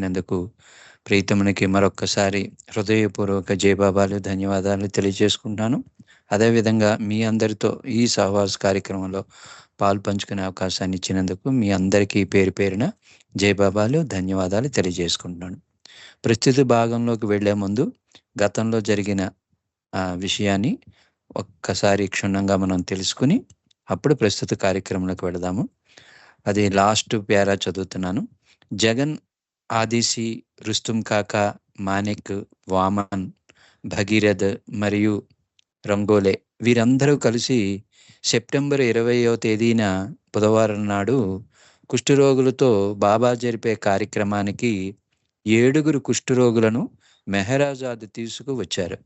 నందుకు ప్రీతమునికి మరొక్కసారి హృదయపూర్వక జయబాబాలు ధన్యవాదాలు తెలియజేసుకుంటున్నాను. అదేవిధంగా మీ అందరితో ఈ సహవాస కార్యక్రమంలో పాలు పంచుకునే అవకాశాన్ని ఇచ్చినందుకు మీ అందరికీ పేరు పేరున జయబాబాలు ధన్యవాదాలు తెలియజేసుకుంటున్నాను. ప్రస్తుత భాగంలోకి వెళ్లే ముందు గతంలో జరిగిన విషయాన్ని ఒక్కసారి క్షుణ్ణంగా మనం తెలుసుకుని అప్పుడు ప్రస్తుత కార్యక్రమంలోకి వెళదాము. అది లాస్ట్ ప్యారా చదువుతున్నాను. జగన్, ఆదిసి, రుస్తుం కాకా, మాణిక్, వామన్, భగీరథ్ మరియు రంగోలే వీరందరూ కలిసి సెప్టెంబర్ 20వ తేదీన బుధవారం నాడు కుష్ఠరోగులతో బాబా జరిపే కార్యక్రమానికి 7 కుష్ఠరోగులను మెహరాజాద్ తీసుకువచ్చారు.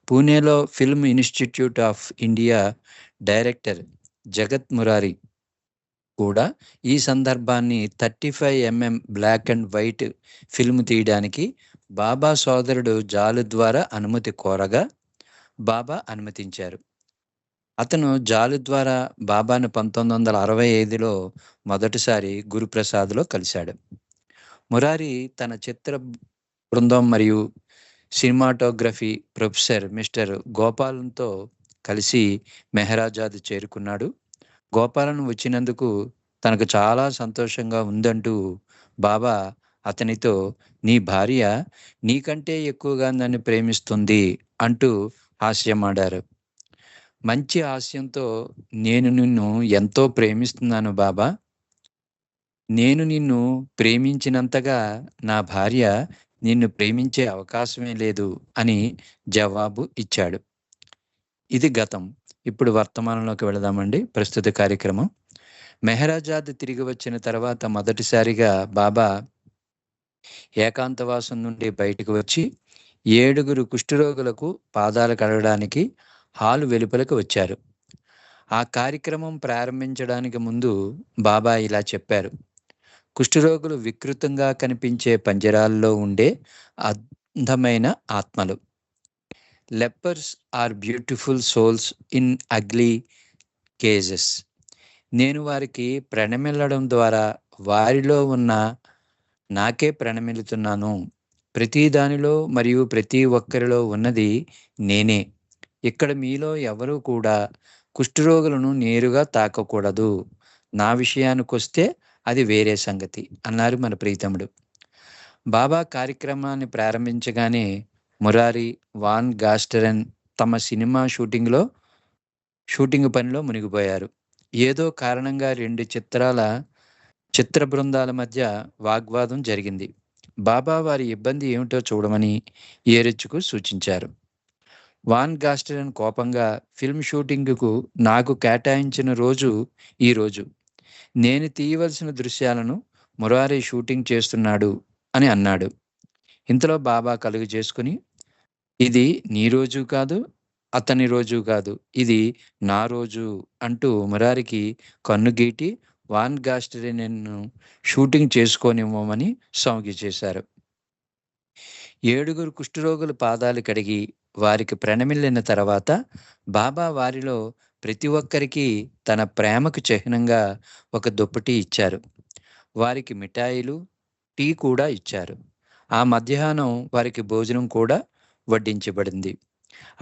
పూణేలో film institute of India director జగత్ మురారి కూడా ఈ సందర్భాన్ని 35mm black and white film తీయడానికి బాబా సోదరుడు జాలు ద్వారా అనుమతి కోరగా బాబా అనుమతించారు. అతను జాలు ద్వారా బాబాను 1965లో మొదటిసారి గురుప్రసాద్లో కలిశాడు. మురారి తన చిత్ర బృందం మరియు సినిమాటోగ్రఫీ ప్రొఫెసర్ మిస్టర్ గోపాలంతో కలిసి మెహరాజాద్ చేరుకున్నాడు. గోపాలను వచ్చినందుకు తనకు చాలా సంతోషంగా ఉందంటూ బాబా అతనితో, నీ భార్య నీకంటే ఎక్కువగా నన్ను ప్రేమిస్తుంది అంటూ హాస్యమాడారు. మంచి హాస్యంతో, నేను నిన్ను ఎంతో ప్రేమిస్తున్నాను బాబా, నేను నిన్ను ప్రేమించినంతగా నా భార్య నిన్ను ప్రేమించే అవకాశమే లేదు అని జవాబు ఇచ్చాడు. ఇది గతం. ఇప్పుడు వర్తమానంలోకి వెళదామండి. ప్రస్తుత కార్యక్రమం. మెహరాజాద్ తిరిగి వచ్చిన తర్వాత మొదటిసారిగా బాబా ఏకాంతవాసం నుండి బయటకు వచ్చి 7 కుష్ఠరోగులకు పాదాలు కడగడానికి హాలు వెలుపలకు వచ్చారు. ఆ కార్యక్రమం ప్రారంభించడానికి ముందు బాబా ఇలా చెప్పారు: కుష్ఠరోగులు వికృతంగా కనిపించే పంజరాల్లో ఉండే అందమైన ఆత్మలు. Lepers are beautiful souls in ugly cages. నేను వారికి ప్రణమిల్లడం ద్వారా వారిలో ఉన్న నాకే ప్రణమిల్లుతున్నాను. ప్రతి దానిలో మరియు ప్రతి ఒక్కరిలో ఉన్నది నేనే. ఇక్కడ మీలో ఎవరూ కూడా కుష్ఠరోగులను నేరుగా తాకకూడదు. నా విషయానికొస్తే అది వేరే సంగతి అన్నారు మన ప్రీతముడు. బాబా కార్యక్రమాన్ని ప్రారంభించగానే మురారి, వాన్ గాస్టరన్ తమ సినిమా షూటింగ్ పనిలో మునిగిపోయారు. ఏదో కారణంగా 2 చిత్ర బృందాల మధ్య వాగ్వాదం జరిగింది. బాబా వారి ఇబ్బంది ఏమిటో చూడమని ఏరెచ్చుకు సూచించారు. వాన్ గాస్టరన్ కోపంగా, ఫిల్మ్ షూటింగ్కు నాకు కేటాయించిన రోజు ఈ రోజు. నేను తీయవలసిన దృశ్యాలను మురారి షూటింగ్ చేస్తున్నాడు అని అన్నాడు. ఇంతలో బాబా కలుగు చేసుకుని, ఇది నీ రోజు కాదు, అతని రోజు కాదు, ఇది నా రోజు అంటూ మురారికి కన్నుగీటి వాన్ గాస్టరిన్ను షూటింగ్ చేసుకోనివ్వమని సౌంజ్ఞ చేశారు. 7 కుష్ఠరోగుల పాదాలు కడిగి వారికి ప్రణమిల్లిన తర్వాత బాబా వారిలో ప్రతి ఒక్కరికి తన ప్రేమకు చిహ్నంగా ఒక దుప్పటి ఇచ్చారు. వారికి మిఠాయిలు, టీ కూడా ఇచ్చారు. ఆ మధ్యాహ్నం వారికి భోజనం కూడా వడ్డించబడింది.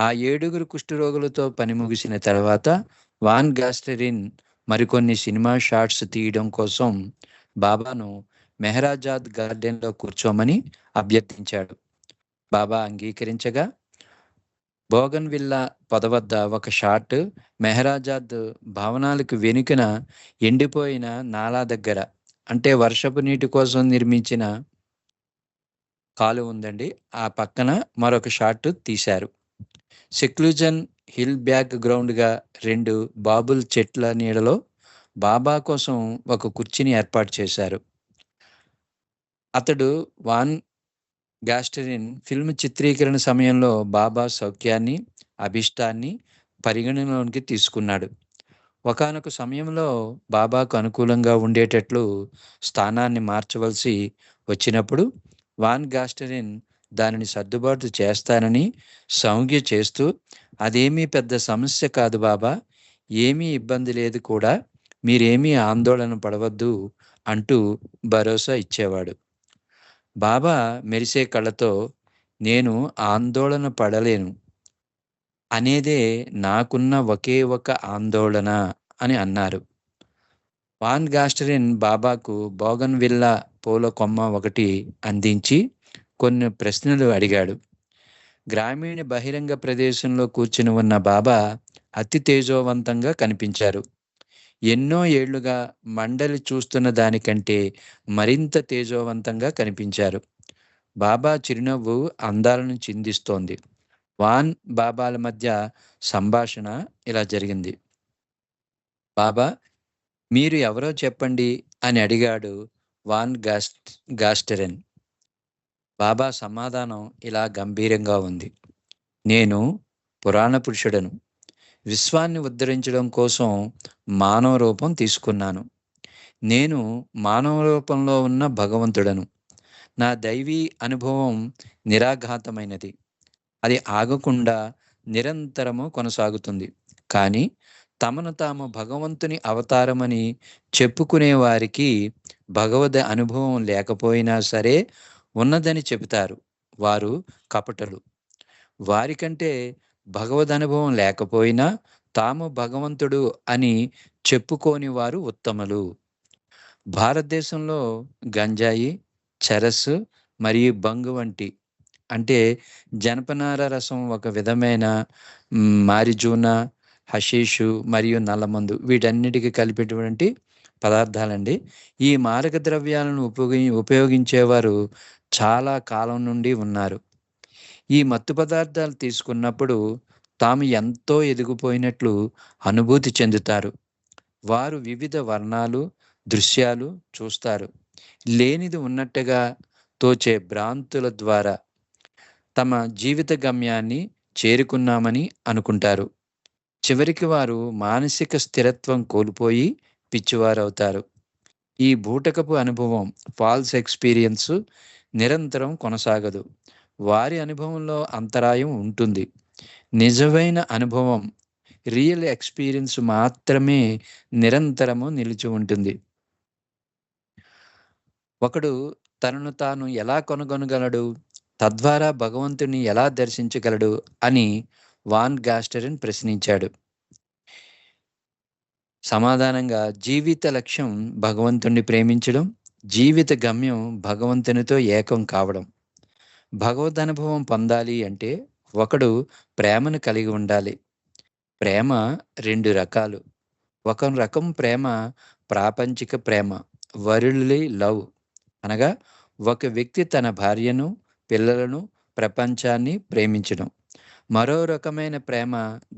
ఆ 7 కుష్ఠరోగులతో పని ముగిసిన తర్వాత వాన్ గాస్టరిన్ మరికొన్ని సినిమా షాట్స్ తీయడం కోసం బాబాను మెహరాజాద్ గార్డెన్లో కూర్చోమని అభ్యర్థించాడు. బాబా అంగీకరించగా బోగన్విల్లా పొద వద్ద ఒక షాట్ మెహరాజాద్ భవనాలకు వెనుకన ఎండిపోయిన నాలా దగ్గర, అంటే వర్షపు నీటి కోసం నిర్మించిన కాలువ ఉందండి, ఆ పక్కన మరొక షాట్ తీశారు. సెక్లూజన్ హిల్ బ్యాక్ గ్రౌండ్గా 2 బాబుల్ చెట్ల నీడలో బాబా కోసం ఒక కుర్చీని ఏర్పాటు చేశారు. అతడు వాన్ గాస్టరిన్ ఫిల్మ్ చిత్రీకరణ సమయంలో బాబా సౌఖ్యాన్ని, అభిష్టాన్ని పరిగణనలోనికి తీసుకున్నాడు. ఒకానొక సమయంలో బాబాకు అనుకూలంగా ఉండేటట్లు స్థానాన్ని మార్చవలసి వచ్చినప్పుడు వాన్ గాస్టరిన్ దానిని సర్దుబాటు చేస్తానని సౌంజ్ఞ చేస్తూ, అదేమీ పెద్ద సమస్య కాదు బాబా, ఏమీ ఇబ్బంది లేదు కూడా, మీరేమీ ఆందోళన పడవద్దు అంటూ భరోసా ఇచ్చేవాడు. బాబా మెరిసే కళ్ళతో నేను ఆందోళన పడలేను అనేదే నాకున్న ఒకే ఒక ఆందోళన అని అన్నారు. వాన్ గాస్టరిన్ బాబాకు బోగన్‌విల్లా పూల కొమ్మ ఒకటి అందించి కొన్ని ప్రశ్నలు అడిగాడు. గ్రామీణ బహిరంగ ప్రదేశంలో కూర్చుని ఉన్న బాబా అతి తేజోవంతంగా కనిపించారు. ఎన్నో ఏళ్లుగా మండలి చూస్తున్న దానికంటే మరింత తేజోవంతంగా కనిపించారు. బాబా చిరునవ్వు అందాలను చిందిస్తోంది. వాన్ బాబాల మధ్య సంభాషణ ఇలా జరిగింది. బాబా, మీరు ఎవరో చెప్పండి అని అడిగాడు వాన్ గాస్టెరెన్. బాబా సమాధానం ఇలా గంభీరంగా ఉంది. నేను పురాణ పురుషుడను. విశ్వాన్ని ఉద్ధరించడం కోసం మానవ రూపం తీసుకున్నాను. నేను మానవ రూపంలో ఉన్న భగవంతుడను. నా దైవీ అనుభవం నిరాఘాతమైనది. అది ఆగకుండా నిరంతరము కొనసాగుతుంది. కానీ తమను తాము భగవంతుని అవతారమని చెప్పుకునే వారికి భగవద్ అనుభవం లేకపోయినా సరే ఉన్నదని చెబుతారు. వారు కపటలు. వారికంటే భగవద్ అనుభవం లేకపోయినా తాము భగవంతుడు అని చెప్పుకోని వారు ఉత్తములు. భారతదేశంలో గంజాయి, చెరస్సు మరియు బంగ్ వంటి అంటే జనపనార రసం ఒక విధమైన మారిజూనా, హషీషు మరియు నల్లమందు వీటన్నిటికి కలిపేటువంటి పదార్థాలండి. ఈ మారక ద్రవ్యాలను ఉపయోగించేవారు చాలా కాలం నుండి ఉన్నారు. ఈ మత్తు పదార్థాలు తీసుకున్నప్పుడు తాము ఎంతో ఎదిగిపోయినట్లు అనుభూతి చెందుతారు. వారు వివిధ వర్ణాలు, దృశ్యాలు చూస్తారు. లేనిది ఉన్నట్టుగా తోచే భ్రాంతుల ద్వారా తమ జీవిత గమ్యాన్ని చేరుకున్నామని అనుకుంటారు. చివరికి వారు మానసిక స్థిరత్వం కోల్పోయి పిచ్చివారవుతారు. ఈ బూటకపు అనుభవం ఫాల్స్ ఎక్స్‌పీరియన్స్ నిరంతరం కొనసాగదు. వారి అనుభవంలో అంతరాయం ఉంటుంది. నిజమైన అనుభవం రియల్ ఎక్స్‌పీరియన్స్ మాత్రమే నిరంతరము నిలిచి ఉంటుంది. ఒకడు తనను తాను ఎలా కనుగొనగలడు? తద్వారా భగవంతుని ఎలా దర్శించగలడు? అని వాన్ గాస్టెరిన్ ప్రశ్నించాడు. సమాధానంగా జీవిత లక్ష్యం భగవంతుణ్ణి ప్రేమించడం, జీవిత గమ్యం భగవంతునితో ఏకం కావడం. భగవద్ అనుభవం పొందాలి అంటే ఒకడు ప్రేమను కలిగి ఉండాలి. ప్రేమ 2 రకాలు. ఒక రకం ప్రేమ ప్రాపంచిక ప్రేమ, వరల్డ్‌లీ లవ్. అనగా ఒక వ్యక్తి తన భార్యను, పిల్లలను, ప్రపంచాన్ని ప్రేమించడం. మరో రకమైన ప్రేమ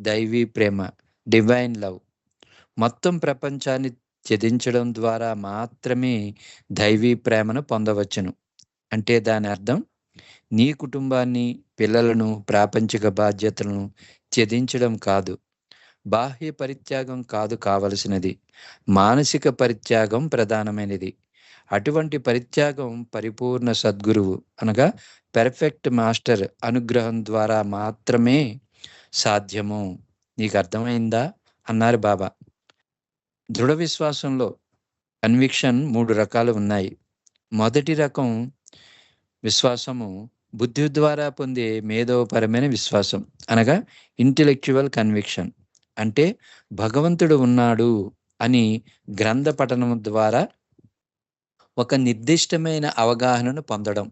దైవీ ప్రేమ, డివైన్ లవ్. మొత్తం ప్రపంచాన్ని త్యజించడం ద్వారా మాత్రమే దైవీ ప్రేమను పొందవచ్చును. అంటే దాని అర్థం నీ కుటుంబాన్ని, పిల్లలను, ప్రాపంచిక బాధ్యతలను త్యజించడం కాదు. బాహ్య పరిత్యాగం కాదు కావలసినది. మానసిక పరిత్యాగం ప్రధానమైనది. అటువంటి పరిత్యాగం పరిపూర్ణ సద్గురువు అనగా పెర్ఫెక్ట్ మాస్టర్ అనుగ్రహం ద్వారా మాత్రమే సాధ్యము. నీకు అర్థమైందా? అన్నారు బాబా. దృఢ విశ్వాసంలో కన్విక్షన్ 3 రకాలు ఉన్నాయి. మొదటి రకం విశ్వాసము బుద్ధి ద్వారా పొందే మేధోపరమైన విశ్వాసం అనగా ఇంటెలెక్చువల్ కన్విక్షన్. అంటే భగవంతుడు ఉన్నాడు అని గ్రంథ పఠనం ద్వారా ఒక నిర్దిష్టమైన అవగాహనను పొందడం.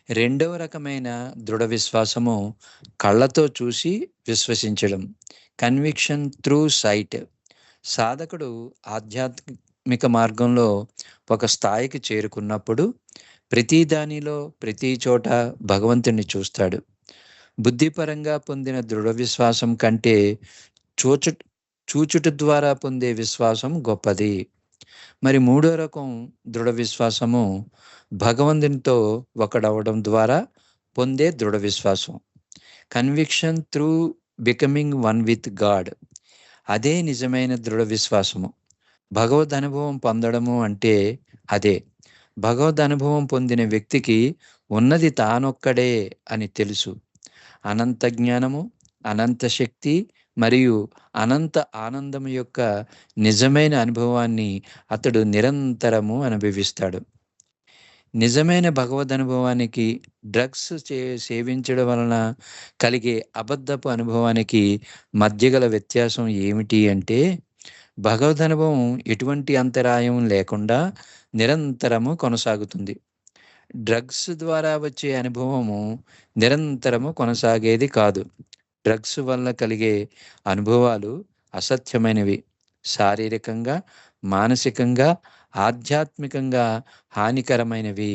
రెండవ రకమైన దృఢ విశ్వాసము కళ్ళతో చూసి విశ్వసించడం. Conviction through sight. సాధకుడు ఆధ్యాత్మిక మార్గంలో ఒక స్థాయికి చేరుకున్నప్పుడు ప్రతి దానిలో, ప్రతి చోట భగవంతుణ్ణి చూస్తాడు. బుద్ధిపరంగా పొందిన దృఢ విశ్వాసం కంటే చూచుట ద్వారా పొందే విశ్వాసం గొప్పది. మరి మూడో రకం దృఢ విశ్వాసము భగవంతునితో ఒకడవడం ద్వారా పొందే దృఢ విశ్వాసం. Conviction through becoming one with God. అదే నిజమైన దృఢ విశ్వాసము. భగవద్ అనుభవం పొందడము అంటే అదే. భగవద్ అనుభవం పొందిన వ్యక్తికి ఉన్నది తానొక్కడే అని తెలుసు. అనంత జ్ఞానము, అనంత శక్తి మరియు అనంత ఆనందం యొక్క నిజమైన అనుభవాన్ని అతడు నిరంతరము అనుభవిస్తాడు. నిజమైన భగవదనుభవానికి, డ్రగ్స్ సేవించడం వలన కలిగే అబద్ధపు అనుభవానికి మధ్య గల వ్యత్యాసం ఏమిటి అంటే, భగవదనుభవం ఎటువంటి అంతరాయం లేకుండా నిరంతరము కొనసాగుతుంది. డ్రగ్స్ ద్వారా వచ్చే అనుభవము నిరంతరము కొనసాగేది కాదు. డ్రగ్స్ వల్ల కలిగే అనుభవాలు అసత్యమైనవి. శారీరకంగా, మానసికంగా, ఆధ్యాత్మికంగా హానికరమైనవి.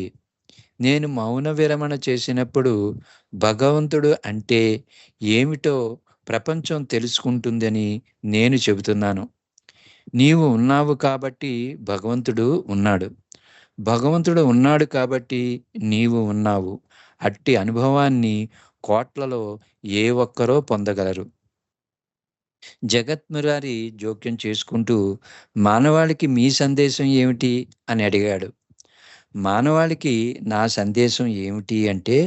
నేను మౌన విరమణ చేసినప్పుడు భగవంతుడు అంటే ఏమిటో ప్రపంచం తెలుసుకుంటుందని నేను చెబుతున్నాను. నీవు ఉన్నావు కాబట్టి భగవంతుడు ఉన్నాడు. భగవంతుడు ఉన్నాడు కాబట్టి నీవు ఉన్నావు. అట్టి అనుభవాన్ని కోట్లలో ఏ ఒక్కరో పొందగలరు. జగత్మురారి జోక్యం చేసుకుంటూ, మానవాళికి మీ సందేశం ఏమిటి అని అడిగాడు. మానవాళికి నా సందేశం ఏమిటి అంటే,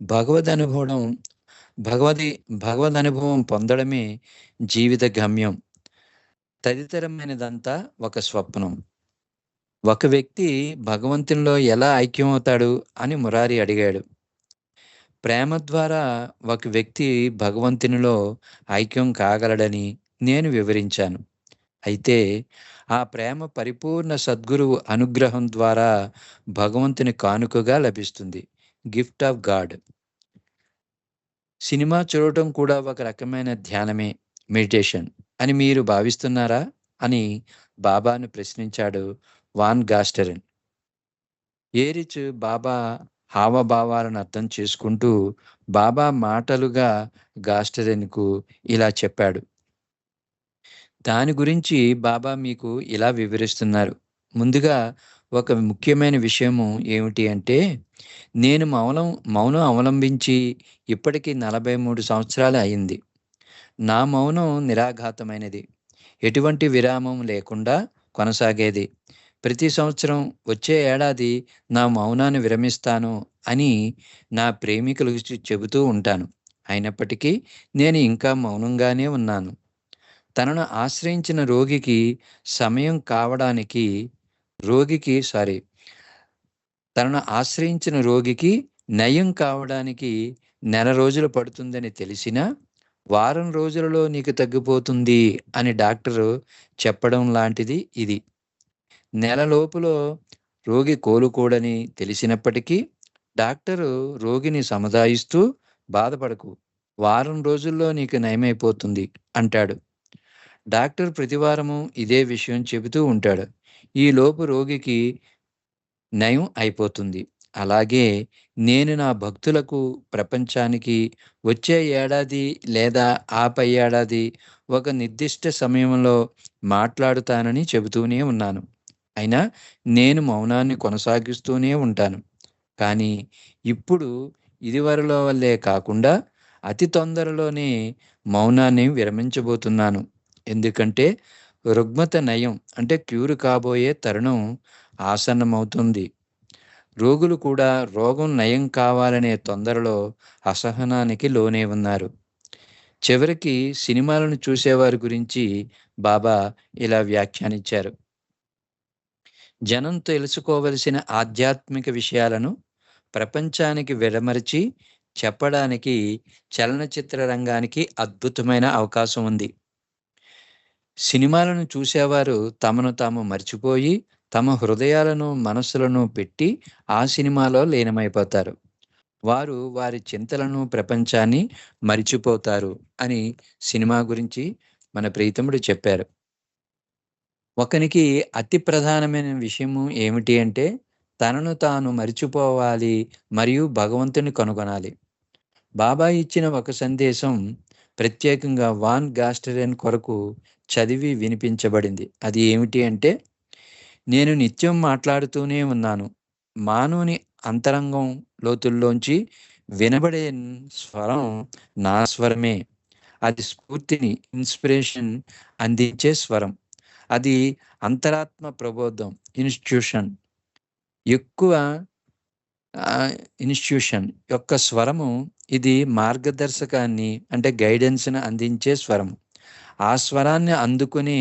భగవదనుభవం భగవది భగవదనుభవం పొందడమే జీవిత గమ్యం. తదితరమైనదంతా ఒక స్వప్నం. ఒక వ్యక్తి భగవంతునిలో ఎలా ఐక్యమవుతాడు అని మురారి అడిగాడు. ప్రేమ ద్వారా ఒక వ్యక్తి భగవంతునిలో ఐక్యం కాగలడని నేను వివరించాను. అయితే ఆ ప్రేమ పరిపూర్ణ సద్గురువు అనుగ్రహం ద్వారా భగవంతుని కానుకగా లభిస్తుంది. Gift of God. సినిమా చూడటం కూడా ఒక రకమైన ధ్యానమే, మెడిటేషన్ అని మీరు భావిస్తున్నారా అని బాబాను ప్రశ్నించాడు వాన్ గాస్టెరన్. ఏరిచ్ బాబా హావభావాలను అర్థం చేసుకుంటూ బాబా మాటలుగా గాస్టెరన్‌కు ఇలా చెప్పాడు. దాని గురించి బాబా మీకు ఇలా వివరిస్తున్నారు. ముందుగా ఒక ముఖ్యమైన విషయము ఏమిటి అంటే, నేను మౌనం అవలంబించి ఇప్పటికి 43 సంవత్సరాలు అయింది. నా మౌనం నిరాఘాతమైనది. ఎటువంటి విరామం లేకుండా కొనసాగేది. ప్రతి సంవత్సరం వచ్చే ఏడాది నా మౌనాన్ని విరమిస్తాను అని నా ప్రేమికులకు చెబుతూ ఉంటాను. అయినప్పటికీ నేను ఇంకా మౌనంగానే ఉన్నాను. తనను ఆశ్రయించిన రోగికి సమయం కావడానికి రోగికి సారీ తనను ఆశ్రయించిన రోగికి నయం కావడానికి నెల రోజులు పడుతుందని తెలిసినా, వారం రోజులలో నీకు తగ్గిపోతుంది అని డాక్టరు చెప్పడం లాంటిది ఇది. నెల లోపులో రోగి కోలుకోడని తెలిసినప్పటికీ డాక్టరు రోగిని సముదాయిస్తూ, బాధపడకు, వారం రోజుల్లో నీకు నయమైపోతుంది అంటాడు. డాక్టర్ ప్రతివారము ఇదే విషయం చెబుతూ ఉంటాడు. ఈలోపు రోగికి నయం అయిపోతుంది. అలాగే నేను నా భక్తులకు, ప్రపంచానికి వచ్చే ఏడాది లేదా ఆ పై ఏడాది ఒక నిర్దిష్ట సమయంలో మాట్లాడుతానని చెబుతూనే ఉన్నాను. అయినా నేను మౌనాన్ని కొనసాగిస్తూనే ఉంటాను. కానీ ఇప్పుడు ఇదివరలో వల్లే కాకుండా అతి తొందరలోనే మౌనాన్ని విరమించబోతున్నాను. ఎందుకంటే రుగ్మత నయం అంటే క్యూర్ కాబోయే తరుణం ఆసన్నమవుతుంది. రోగులు కూడా రోగం నయం కావాలనే తొందరలో అసహనానికి లోనే ఉన్నారు. చివరికి సినిమాలను చూసేవారి గురించి బాబా ఇలా వ్యాఖ్యానించారు. జనం తెలుసుకోవలసిన ఆధ్యాత్మిక విషయాలను ప్రపంచానికి విడమరిచి చెప్పడానికి చలనచిత్ర రంగానికి అద్భుతమైన అవకాశం ఉంది. సినిమాలను చూసేవారు తమను తాము మర్చిపోయి, తమ హృదయాలను, మనస్సులను పెట్టి ఆ సినిమాలో లీనమైపోతారు. వారు వారి చింతలను, ప్రపంచాన్ని మరిచిపోతారు అని సినిమా గురించి మన ప్రీతముడు చెప్పారు. ఒకనికి అతి ప్రధానమైన విషయము ఏమిటి అంటే, తనను తాను మరిచిపోవాలి మరియు భగవంతుని కనుగొనాలి. బాబా ఇచ్చిన ఒక సందేశం ప్రత్యేకంగా వాన్ గాస్టెరన్ కొరకు చదివి వినిపించబడింది. అది ఏమిటి అంటే, నేను నిత్యం మాట్లాడుతూనే ఉన్నాను. మానవుని అంతరంగం లోతుల్లోంచి వినబడే స్వరం నా స్వరమే. అది స్ఫూర్తిని, ఇన్స్పిరేషన్ అందించే స్వరం. అది అంతరాత్మ ప్రబోధం, ఇన్స్టిట్యూషన్ ఎక్కువ ఇన్స్టిట్యూషన్ యొక్క స్వరము. ఇది మార్గదర్శకాన్ని అంటే గైడెన్స్‌ని అందించే స్వరం. ఆ స్వరాన్ని అందుకుని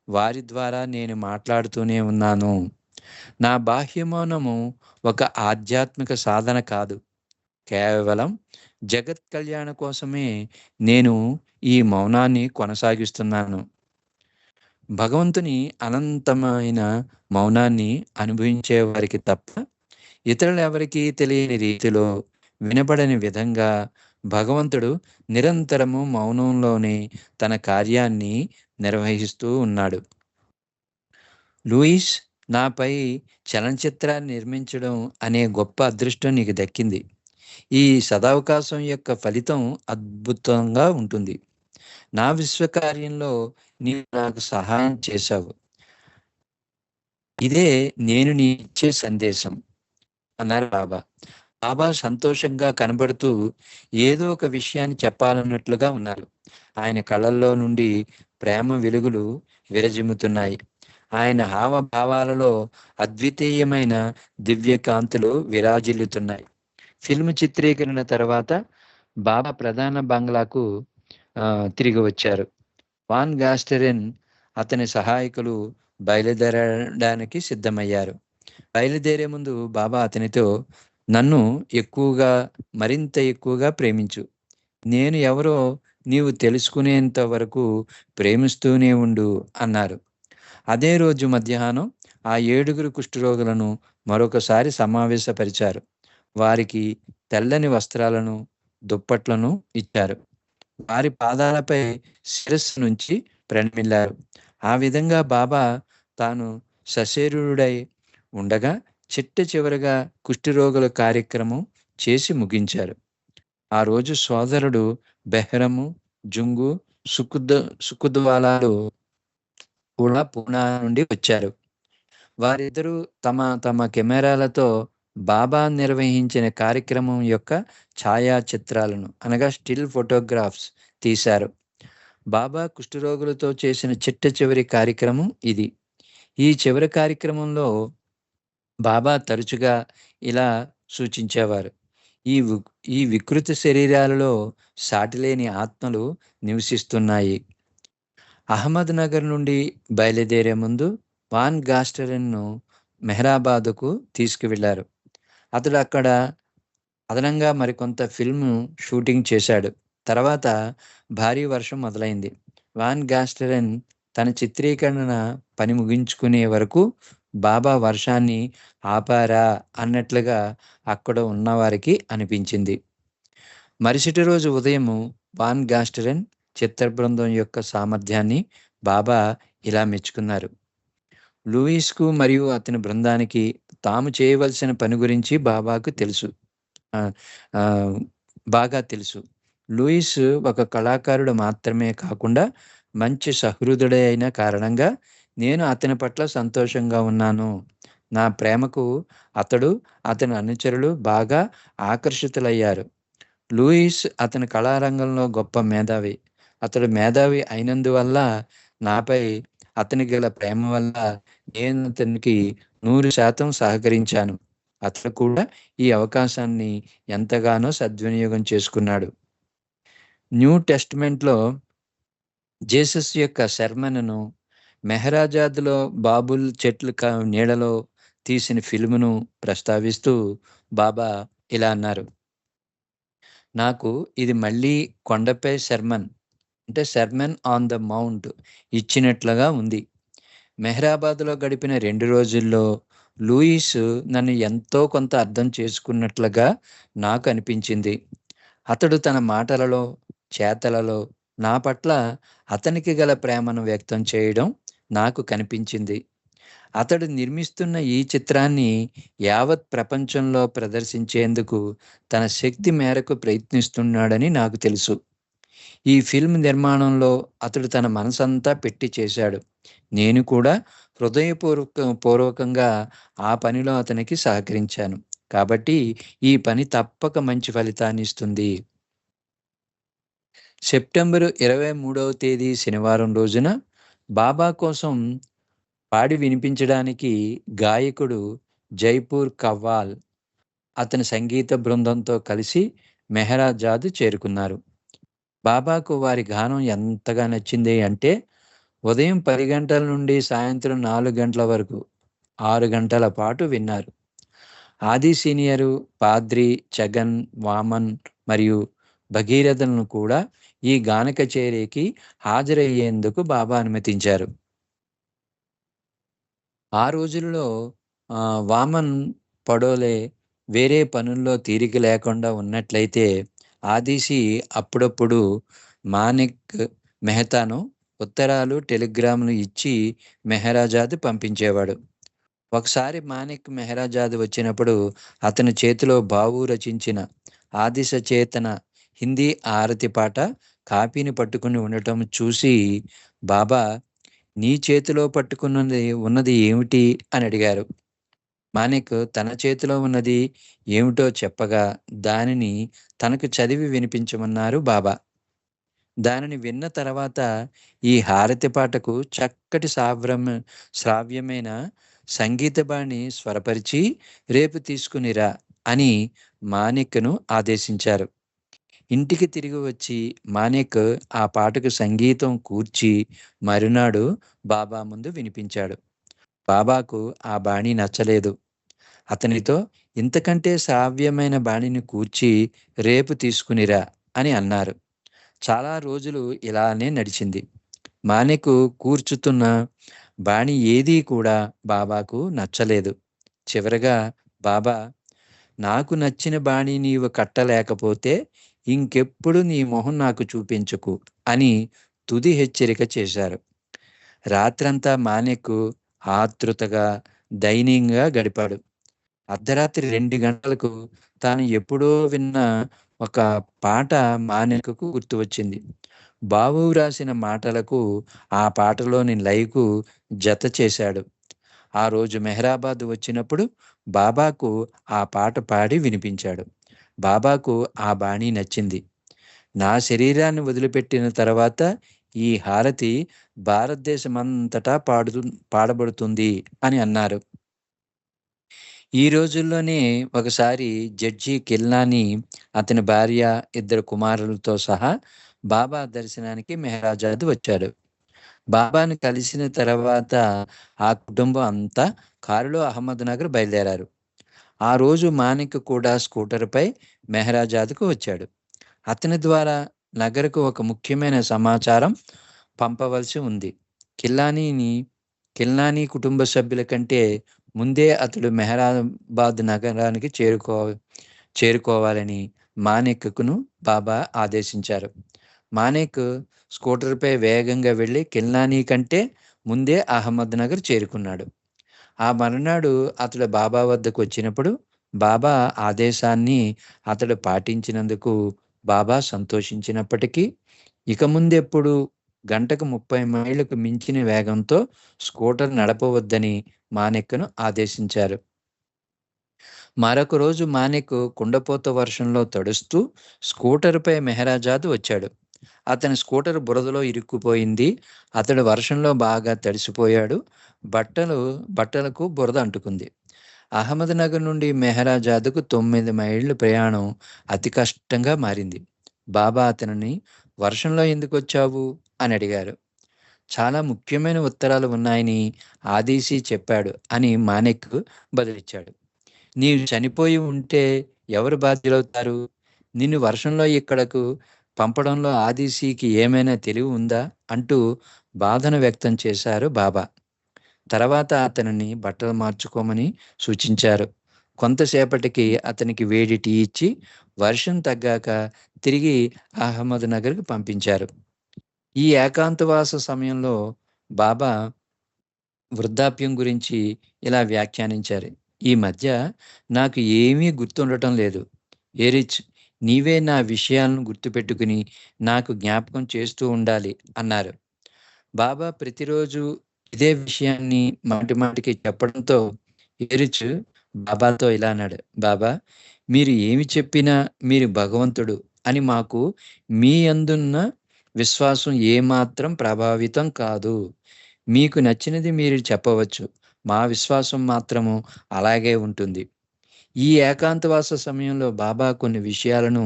వారి ద్వారా నేను మాట్లాడుతూనే ఉన్నాను. నా బాహ్య మౌనము ఒక ఆధ్యాత్మిక సాధన కాదు. కేవలం జగత్ కళ్యాణ కోసమే నేను ఈ మౌనాన్ని కొనసాగిస్తున్నాను. భగవంతుని అనంతమైన మౌనాన్ని అనుభవించే వారికి తప్ప ఇతరులెవరికీ తెలియని రీతిలో, వినబడని విధంగా భగవంతుడు నిరంతరము మౌనంలోనే తన కార్యాన్ని నిర్వహిస్తూ ఉన్నాడు. లూయిస్, నాపై చలనచిత్రాన్ని నిర్మించడం అనే గొప్ప అదృష్టం నీకు దక్కింది. ఈ సదవకాశం యొక్క ఫలితం అద్భుతంగా ఉంటుంది. నా విశ్వకార్యంలో నీవు నాకు సహాయం చేశావు. ఇదే నేను నీకిచ్చే సందేశం అన్నారు బాబా. బాబా సంతోషంగా కనబడుతూ ఏదో ఒక విషయాన్ని చెప్పాలన్నట్లుగా ఉన్నారు. ఆయన కళ్ళల్లో నుండి ప్రేమ వెలుగులు విరజిమ్ముతున్నాయి. ఆయన హావభావాలలో అద్వితీయమైన దివ్య కాంతులు విరాజిల్లుతున్నాయి. ఫిల్మ్ చిత్రీకరణ తర్వాత బాబా ప్రధాన బంగ్లాకు తిరిగి వచ్చారు. వాన్ గాస్టెరెన్ అతని సహాయకులు బయలుదేరడానికి సిద్ధమయ్యారు. బయలుదేరే ముందు బాబా అతనితో, నన్ను మరింత ఎక్కువగా ప్రేమించు. నేను ఎవరో నీవు తెలుసుకునేంత వరకు ప్రేమిస్తూనే ఉండు అన్నారు. అదే రోజు మధ్యాహ్నం ఆ 7 కుష్ఠరోగులను మరొకసారి సమావేశపరిచారు. వారికి తెల్లని వస్త్రాలను, దుప్పట్లను ఇచ్చారు. వారి పాదాలపై శిరస్సు నుంచి ప్రణమిల్లారు. ఆ విధంగా బాబా తాను సశరీరుడై ఉండగా చిట్టచివరగా కుష్ఠరోగుల కార్యక్రమం చేసి ముగించారు. ఆ రోజు సోదరుడు బెహ్రము, జుంగు, సుకుద్వాలాలు కూడా పూనా నుండి వచ్చారు. వారిద్దరూ తమ తమ కెమెరాలతో బాబా నిర్వహించిన కార్యక్రమం యొక్క ఛాయాచిత్రాలను అనగా స్టిల్ ఫోటోగ్రాఫ్స్ తీశారు. బాబా కుష్ఠరోగులతో చేసిన చిట్ట చివరి కార్యక్రమం ఇది. ఈ చివరి కార్యక్రమంలో బాబా తరచుగా ఇలా సూచించేవారు, ఈ వికృత శరీరాలలో సాటిలేని ఆత్మలు నివసిస్తున్నాయి. అహ్మద్ నగర్ నుండి బయలుదేరే ముందు వాన్ గాస్టెరెన్ను మెహ్రాబాదుకు తీసుకువెళ్లారు. అతడు అక్కడ అదనంగా మరికొంత ఫిల్మ్ షూటింగ్ చేశాడు. తర్వాత భారీ వర్షం మొదలైంది. వాన్ గాస్టెరెన్ తన చిత్రీకరణ పని ముగించుకునే వరకు బాబా వర్షాన్ని ఆపారా అన్నట్లుగా అక్కడ ఉన్నవారికి అనిపించింది. మరుసటి రోజు ఉదయము వాన్ గాస్టెరెన్ చిత్ర బృందం యొక్క సామర్థ్యాన్ని బాబా ఇలా మెచ్చుకున్నారు. లూయిస్కు మరియు అతని బృందానికి తాము చేయవలసిన పని గురించి బాబాకు తెలుసు, బాగా తెలుసు. లూయిస్ ఒక కళాకారుడు మాత్రమే కాకుండా మంచి సహృదయుడు అయిన కారణంగా నేను అతని పట్ల సంతోషంగా ఉన్నాను. నా ప్రేమకు అతడు, అతని అనుచరులు బాగా ఆకర్షితులయ్యారు. లూయిస్ అతని కళారంగంలో గొప్ప మేధావి. అతడు మేధావి అయినందువల్ల నాపై అతనికి గల ప్రేమ వల్ల నేను అతనికి 100% సహకరించాను. అతడు కూడా ఈ అవకాశాన్ని ఎంతగానో సద్వినియోగం చేసుకున్నాడు. న్యూ టెస్ట్మెంట్లో జీసస్ యొక్క శర్మను, మెహరాజాద్లో బాబుల్ చెట్ల నీడలో తీసిన ఫిల్మును ప్రస్తావిస్తూ బాబా ఇలా అన్నారు, నాకు ఇది మళ్ళీ కొండపై శర్మన్ అంటే శర్మన్ ఆన్ ద మౌంట్ ఇచ్చినట్లుగా ఉంది. మెహ్రాబాద్లో గడిపిన 2 రోజుల్లో లూయిస్ నన్ను ఎంతో కొంత అర్థం చేసుకున్నట్లుగా నాకు అనిపించింది. అతడు తన మాటలలో, చేతలలో నా పట్ల అతనికి గల ప్రేమను వ్యక్తం చేయడం నాకు కనిపించింది. అతడు నిర్మిస్తున్న ఈ చిత్రాన్ని యావత్ ప్రపంచంలో ప్రదర్శించేందుకు తన శక్తి మేరకు ప్రయత్నిస్తున్నాడని నాకు తెలుసు. ఈ ఫిల్మ్ నిర్మాణంలో అతడు తన మనసంతా పెట్టి చేశాడు. నేను కూడా పూర్వకంగా ఆ పనిలో అతనికి సహకరించాను. కాబట్టి ఈ పని తప్పక మంచి ఫలితాన్ని ఇస్తుంది. సెప్టెంబర్ 23వ తేదీ శనివారం రోజున బాబా కోసం పాడి వినిపించడానికి గాయకుడు జైపూర్ కవ్వాల్ అతని సంగీత బృందంతో కలిసి మెహరాజాద్ చేరుకున్నారు. బాబాకు వారి గానం ఎంతగా నచ్చింది అంటే ఉదయం 10 గంటల నుండి సాయంత్రం 4 గంటల వరకు 6 గంటల పాటు విన్నారు. ఆది సీనియరు, పాద్రి, జగన్, వామన్ మరియు భగీరథలను కూడా ఈ గాన కచేరీకి హాజరయ్యేందుకు బాబా అనుమతించారు. ఆ రోజుల్లో వామన్, పడోలే వేరే పనుల్లో తీరిక లేకుండా ఉన్నట్లయితే ఆదిశి అప్పుడప్పుడు మాణిక్ మెహతాను ఉత్తరాలు, టెలిగ్రాములు ఇచ్చి మెహరాజాద్ పంపించేవాడు. ఒకసారి మాణిక్ మెహరాజాద్ వచ్చినప్పుడు అతని చేతిలో బావు రచించిన ఆది సచేతన హిందీ ఆరతి పాట కాపీని పట్టుకుని ఉండటం చూసి బాబా, నీ చేతిలో ఉన్నది ఏమిటి అని అడిగారు. మాణిక్ తన చేతిలో ఉన్నది ఏమిటో చెప్పగా దానిని తనకు చదివి వినిపించమన్నారు బాబా. దానిని విన్న తర్వాత ఈ హారతి పాటకు చక్కటి శ్రావ్యమైన సంగీత బాణి స్వరపరిచి రేపు తీసుకునిరా అని మాణిక్ను ఆదేశించారు. ఇంటికి తిరిగి వచ్చి మాణిక్ ఆ పాటకు సంగీతం కూర్చి మరునాడు బాబా ముందు వినిపించాడు. బాబాకు ఆ బాణి నచ్చలేదు. అతనితో ఇంతకంటే శ్రావ్యమైన బాణిని కూర్చి రేపు తీసుకునిరా అని అన్నారు. చాలా రోజులు ఇలానే నడిచింది. మాణిక్ కూర్చుతున్న బాణి ఏదీ కూడా బాబాకు నచ్చలేదు. చివరగా బాబా, నాకు నచ్చిన బాణి నీవు కట్టలేకపోతే ఇంకెప్పుడు నీ మొహం నాకు చూపించకు అని తుది హెచ్చరిక చేశారు. రాత్రంతా మాణిక్ ఆతృతగా, దయనీయంగా గడిపాడు. అర్ధరాత్రి 2 గంటలకు తాను ఎప్పుడో విన్న ఒక పాట మాణిక్‌కు గుర్తు వచ్చింది. బాబు రాసిన మాటలకు ఆ పాటలోని లయకు జత చేశాడు. ఆ రోజు మెహరాబాద్ వచ్చినప్పుడు బాబాకు ఆ పాట పాడి వినిపించాడు. బాబాకు ఆ బాణీ నచ్చింది. నా శరీరాన్ని వదిలిపెట్టిన తర్వాత ఈ హారతి భారతదేశమంతటా పాడబడుతుంది అని అన్నారు. ఈ రోజుల్లోనే ఒకసారి జడ్జి కిల్లానీ, అతని భార్య, 2 కుమారులతో సహా బాబా దర్శనానికి మెహరాజాద్ వచ్చాడు. బాబాను కలిసిన తర్వాత ఆ కుటుంబం అంతా కారులో అహ్మద్‌నగర్ బయలుదేరారు. ఆ రోజు మాణిక్ కూడా స్కూటర్‌పై మెహరాజాద్‌కు వచ్చాడు. అతని ద్వారా నగరుకు ఒక ముఖ్యమైన సమాచారం పంపవలసి ఉంది. కిల్లానీని కిల్లానీ కుటుంబ సభ్యుల కంటే ముందే అతడు మెహరాబాద్ నగరానికి చేరుకోవాలని మాణిక్‌కును బాబా ఆదేశించారు. మాణిక్ స్కూటర్‌పై వేగంగా వెళ్లి కిల్లానీ కంటే ముందే అహ్మద్‌నగర్ చేరుకున్నాడు. ఆ మరునాడు అతడు బాబా వద్దకు వచ్చినప్పుడు బాబా ఆదేశాన్ని అతడు పాటించినందుకు బాబా సంతోషించినప్పటికీ ఇక ముందెప్పుడు గంటకు 30 మైళ్ళకు మించిన వేగంతో స్కూటర్ నడపవద్దని మాణిక్‌ను ఆదేశించారు. మరొక రోజు మాణిక్ కుండపోత వర్షంలో తడుస్తూ స్కూటర్‌పై మెహరాజాద్ వచ్చాడు. అతని స్కూటర్ బురదలో ఇరుక్కుపోయింది. అతడు వర్షంలో బాగా తడిసిపోయాడు. బట్టలకు బురద అంటుకుంది. అహ్మద్‌నగర్ నుండి మెహరాజాద్‌కు 9 మైళ్ళు ప్రయాణం అతి కష్టంగా మారింది. బాబా అతనిని వర్షంలో ఎందుకొచ్చావు అని అడిగారు. చాలా ముఖ్యమైన ఉత్తరాలు ఉన్నాయని ఆదేశి చెప్పాడు అని మాణిక్ బదులిచ్చాడు. నీవు చనిపోయి ఉంటే ఎవరు బాధ్యులవుతారు? నిన్ను వర్షంలో ఇక్కడకు పంపడంలో ఆదిశీకి ఏమైనా తెలివి ఉందా? అంటూ బాధను వ్యక్తం చేశారు బాబా. తర్వాత అతనిని బట్టలు మార్చుకోమని సూచించారు. కొంతసేపటికి అతనికి వేడి టీ ఇచ్చి వర్షం తగ్గాక తిరిగి అహ్మద్‌నగర్‌కి పంపించారు. ఈ ఏకాంతవాస సమయంలో బాబా వృద్ధాప్యం గురించి ఇలా వ్యాఖ్యానించారు. ఈ మధ్య నాకు ఏమీ గుర్తుండటం లేదు. ఏరిచ్, నీవే నా విషయాలను గుర్తుపెట్టుకుని నాకు జ్ఞాపకం చేస్తూ ఉండాలి అన్నారు. బాబా ప్రతిరోజు ఇదే విషయాన్ని మాటిమాటికి చెప్పడంతో ఏరిచ్ బాబాతో ఇలా అన్నాడు. బాబా, మీరు ఏమి చెప్పినా మీరు భగవంతుడు అని మాకు మీ యందున్న విశ్వాసం ఏమాత్రం ప్రభావితం కాదు. మీకు నచ్చినది మీరు చెప్పవచ్చు. మా విశ్వాసం మాత్రము అలాగే ఉంటుంది. ఈ ఏకాంతవాస సమయంలో బాబా కొన్ని విషయాలను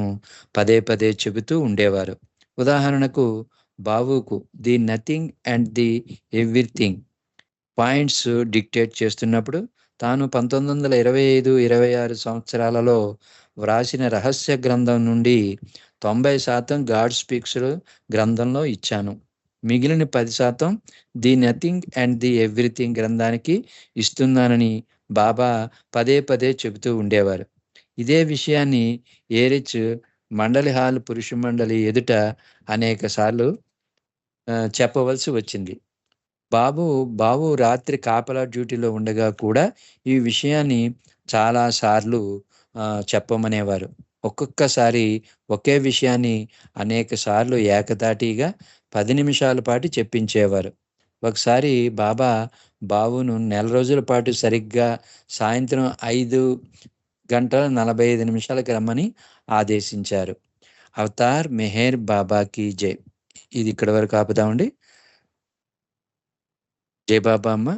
పదే పదే చెబుతూ ఉండేవారు. ఉదాహరణకు బాబుకు the nothing and the everything points dictate చేస్తున్నప్పుడు తాను 1925, 26 సంవత్సరాలలో వ్రాసిన రహస్య గ్రంథం నుండి 90% గాడ్ స్పీక్స్ గ్రంథంలో ఇచ్చాను. మిగిలిన 10% the nothing and the everything గ్రంథానికి ఇస్తున్నానని బాబా పదే పదే చెబుతూ ఉండేవారు. ఇదే విషయాన్ని ఏరిచ్ మండలి హాల్ పురుష మండలి ఎదుట అనేక సార్లు చెప్పవలసి వచ్చింది. బాబు రాత్రి కాపలా డ్యూటీలో ఉండగా కూడా ఈ విషయాన్ని చాలా సార్లు చెప్పమనేవారు. ఒక్కొక్కసారి ఒకే విషయాన్ని అనేక సార్లు ఏకధాటిగా 10 నిమిషాల పాటు చెప్పించేవారు. ఒకసారి బాబును నెల రోజుల పాటు సరిగ్గా సాయంత్రం 5:45 రమ్మని ఆదేశించారు. అవతార్ మెహర్ బాబా కీ జై. ఇది ఇక్కడి వరకు ఆపుదామండి. జై బాబా అమ్మ.